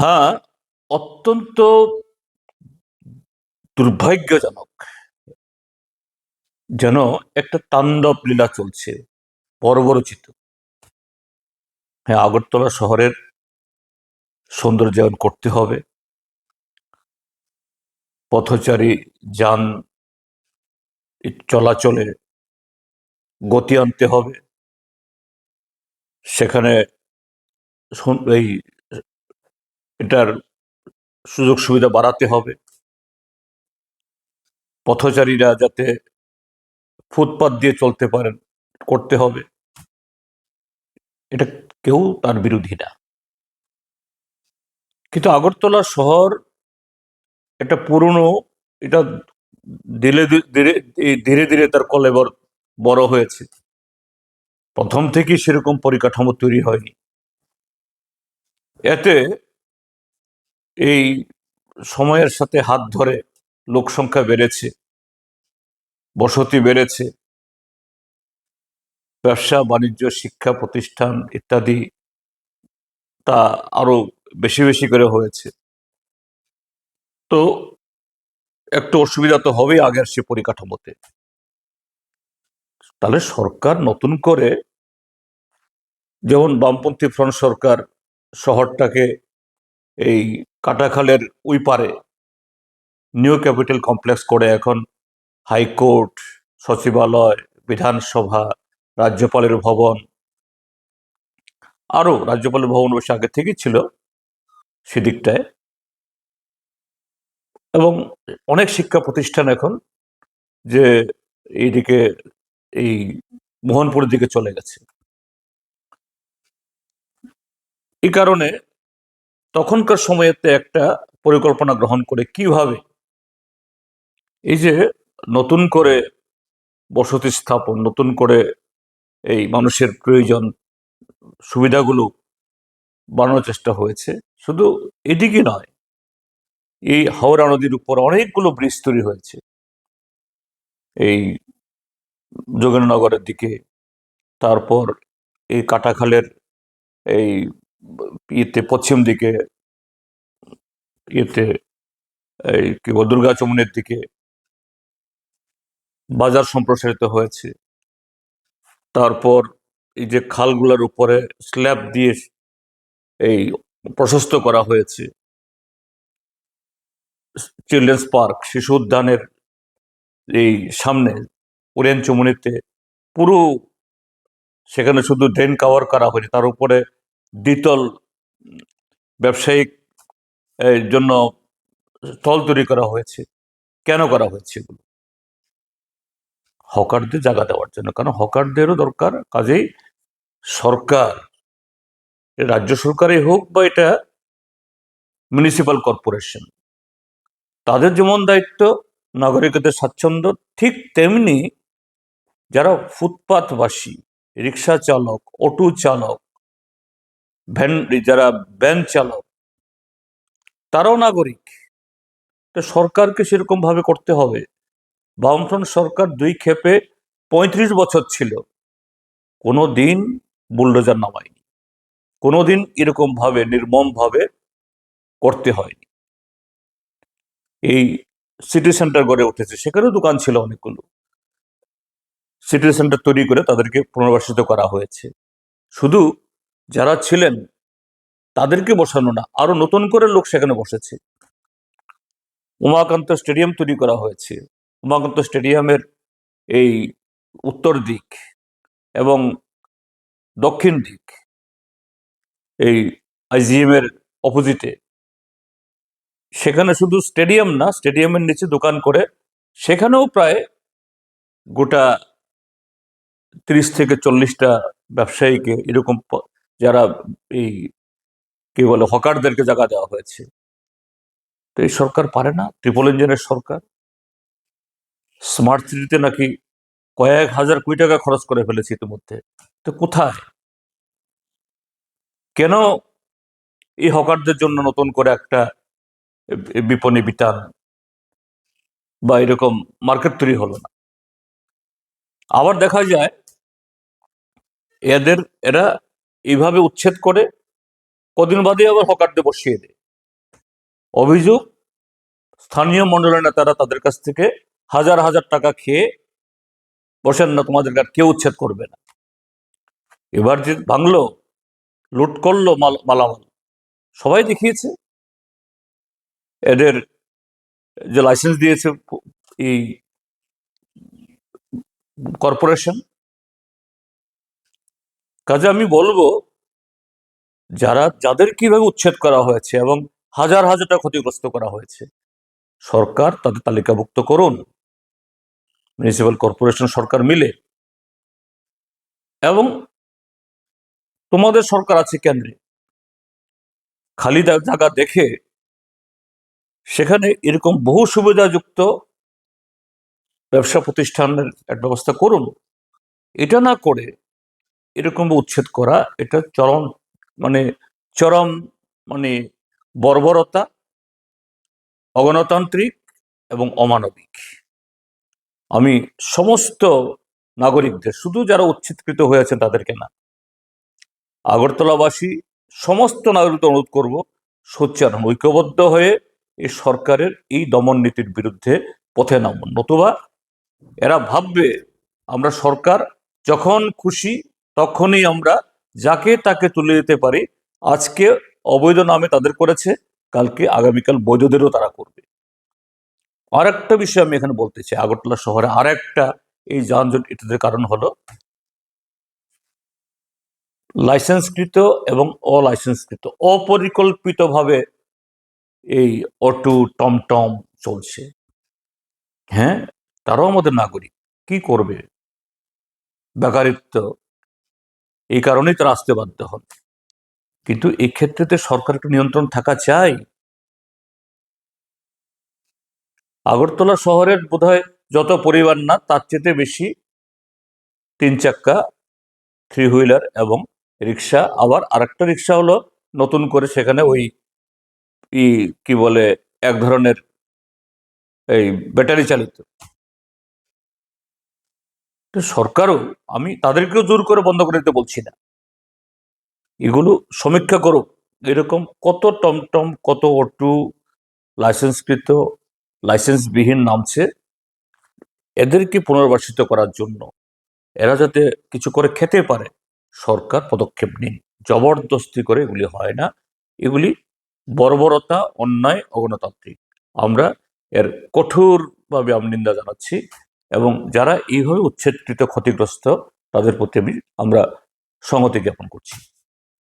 হ্যাঁ, অত্যন্ত দুর্ভাগ্যজনক। যেন একটা তাণ্ডব লীলা চলছে, বর্বরচিত। হ্যাঁ, আগরতলা শহরের সৌন্দর্যায়ন করতে হবে, পথচারী যান চলাচলে গতি আনতে হবে, সেখানে এই এটার সুযোগ সুবিধা বাড়াতে হবে, পথচারীরা যাতে ফুটপাত দিয়ে চলতে পারেন করতে হবে। এটা কেউ তার বিরোধী না, কিন্তু আগরতলা শহর একটা পুরনো, এটা ধীরে ধীরে ধীরে ধীরে তার কলেবর বড় হয়েছে। প্রথম থেকেই সেরকম পরিকাঠামো তৈরি হয়নি। এতে এই সময়ের সাথে হাত ধরে লোক সংখ্যা বেড়েছে, বসতি বেড়েছে, ব্যবসা বাণিজ্য শিক্ষা প্রতিষ্ঠান ইত্যাদি তা আরো বেশি বেশি করে হয়েছে। তো একটু অসুবিধা তো হবেই আগের সে পরিকাঠামোতে। তাহলে সরকার নতুন করে, যেমন বামপন্থী ফ্রন্ট সরকার শহরটাকে এই কাটাখালের ওই পারে নিউ ক্যাপিটাল কমপ্লেক্স করে এখন হাইকোর্ট, সচিবালয়, বিধানসভা, রাজ্যপালের ভবন, আরো রাজ্যপালের ভবন অবশ্য আগে থেকেই ছিল সেদিকটায়, এবং অনেক শিক্ষা প্রতিষ্ঠান এখন যে এইদিকে এই মোহনপুরের দিকে চলে গেছে। এই কারণে তখনকার সময়েতে একটা পরিকল্পনা গ্রহণ করে কিভাবে এই যে নতুন করে বসতি স্থাপন, নতুন করে এই মানুষের প্রয়োজন সুবিধাগুলো বানানোর চেষ্টা হয়েছে। শুধু এদিকে নয়, এই হাওড়া নদীর উপর অনেকগুলো ব্রিজ তৈরি হয়েছে, এই যোগেন্দ্রনগরের দিকে, তারপর এই কাটাখালের এই ইয়েতে পশ্চিম দিকে, ইয়েতে এই কি বল দুর্গা চমুনের দিকে বাজার সম্প্রসারিত হয়েছে। তারপর এই যে খালগুলোর উপরে স্ল্যাব দিয়ে এই প্রশস্ত করা হয়েছে। চিলড্রেন্স পার্ক, শিশু উদ্যানের এই সামনে ওরিয়েন্ট চমুনিতে পুরো, সেখানে শুধু ড্রেন কাভার করা হয়েছে, তার উপরে দ্বিতল ব্যবসায়িক জন্য স্থল তৈরি করা হয়েছে। কেন করা হয়েছে এগুলো? হকারদের জায়গা দেওয়ার জন্য, কারণ হকারদেরও দরকার। কাজেই সরকার, রাজ্য সরকারই হোক বা এটা মিউনিসিপাল কর্পোরেশন, তাদের যেমন দায়িত্ব নাগরিকদের স্বাচ্ছন্দ্য, ঠিক তেমনি যারা ফুটপাথবাসী, রিক্সা চালক, অটো চালক, ভ্যান, যারা ভ্যান চালক, তারাও নাগরিক। তো সরকারকে সেরকম ভাবে করতে হবে। বামফ্রন্ট সরকার দুই ক্ষেপে ৩৫ বছর ছিল, কোনো দিন বুলডোজার নামায়নি, কোনোদিন এরকম ভাবে নির্মম ভাবে করতে হয়নি। এই সিটি সেন্টার গড়ে উঠেছে, সেখানেও দোকান ছিল অনেকগুলো, সিটি সেন্টার তৈরি করে তাদেরকে পুনর্বাসিত করা হয়েছে। শুধু যারা ছিলেন তাদেরকে বসানো না, আরো নতুন করে লোক সেখানে বসেছে। উমাকান্ত স্টেডিয়াম তৈরি করা হয়েছে। উমাকান্ত স্টেডিয়ামের এই উত্তর দিক এবং দক্ষিণ দিক, এই আইজিএম এর অপোজিটে, সেখানে শুধু স্টেডিয়াম না, স্টেডিয়ামের নিচে দোকান করে সেখানেও প্রায় গোটা 30 থেকে 40টা ব্যবসায়ীকে এরকম যারা এই কি বলে হকারদেরকে জায়গা দেওয়া হয়েছে। তো এই সরকার পারে না, ট্রিপল ইঞ্জিনের সরকার। স্মার্ট সিটিতে নাকি কয়েক হাজার কোটি টাকা খরচ করে ফেলেছে ইতিমধ্যে। তো কোথায়, কেন এই হকারদের জন্য নতুন করে একটা বিপণী বিতান বা এরকম মার্কেট তৈরি হলো না? আবার দেখা যায় এরা এইভাবে উচ্ছেদ করে কদিন বাদে আবার হকারদের বসিয়ে দেয়। অভিযোগ, স্থানীয় মণ্ডলের নেতারা তাদের কাছ থেকে হাজার হাজার টাকা খেয়ে বসেন না, তোমাদের আর কেউ উচ্ছেদ করবে না। এবার যে ভাঙলো, লুট করলো মালামাল, সবাই দেখিয়েছে। এদের যে লাইসেন্স দিয়েছে এই কর্পোরেশন, কাজে আমি বলবো যাদের কিভাবে উচ্ছেদ করা হয়েছে এবং হাজার হাজার টাকা ক্ষতিগ্রস্ত করা হয়েছে, সরকার তাদের তালিকাভুক্ত করুন, মিউনিসিপ্যাল কর্পোরেশন সরকার মিলে। এবং তোমাদের সরকার আছে কেন্দ্রে, খালি জায়গা দেখে সেখানে এরকম বহু সুবিধাযুক্ত ব্যবসা প্রতিষ্ঠানের একটা ব্যবস্থা করুন। এটা না করে এরকম উচ্ছেদ করা, এটা চরম চরম বর্বরতা, অগণতান্ত্রিক এবং অমানবিক। আমি সমস্ত নাগরিকদের, শুধু যারা উচ্ছেদকৃত হয়েছে তাদেরকে না, আগরতলাবাসী সমস্ত নাগরিকদের অনুরোধ করব, সোচ্চার ঐক্যবদ্ধ হয়ে এই সরকারের এই দমন নীতির বিরুদ্ধে পথে নামুন। নতুবা এরা ভাববে আমরা সরকার, যখন খুশি তখনই আমরা যাকে তাকে তুলে দিতে পারি। আজকে অবৈধ নামে তাদের করেছে, কালকে আগামীকাল বৈধদেরও তারা করবে। আর একটা বিষয় আমি এখানে বলতে চাই, আগরতলা শহরে আর একটা এই যানজট এটাদের কারণ হলো লাইসেন্সকৃত এবং অলাইসেন্সকৃত অপরিকল্পিতভাবে এই অটো টমটম চলছে। হ্যাঁ, তারাও আমাদের নাগরিক, কি করবে, বেকারিত্ব, এই কারণেই তারা আসতে বাধ্য হন। কিন্তু এই ক্ষেত্রে সরকার একটু নিয়ন্ত্রণ থাকা চাই। আগরতলা শহরের বোধহয় যত পরিবার না, তার চেয়ে বেশি 3 চাক্কা, 3 হুইলার এবং রিক্সা। আবার আরেকটা রিক্সা হলো নতুন করে, সেখানে ওই কি বলে এক ধরনের এই ব্যাটারি চালিত। সরকারও, আমি তাদেরকেও জোর করে বন্ধ করে দিতে বলছি না, এগুলো সমীক্ষা করুক। এরকম কত টমটম, কত অটো লাইসেন্সকৃত, লাইসেন্সবিহীন নামছে, এদেরকে পুনর্বাসিত করার জন্য, এরা যাতে কিছু করে খেতে পারে, সরকার পদক্ষেপ নিন। জবরদস্তি করে এগুলি হয় না, এগুলি বর্বরতা, অন্যায়, অগণতান্ত্রিক। আমরা এর কঠোরভাবে নিন্দা জানাচ্ছি এবং যারা এইভাবে উচ্ছেদকৃত, ক্ষতিগ্রস্ত, তাদের প্রতি আমরা সংহতি জ্ঞাপন করছি।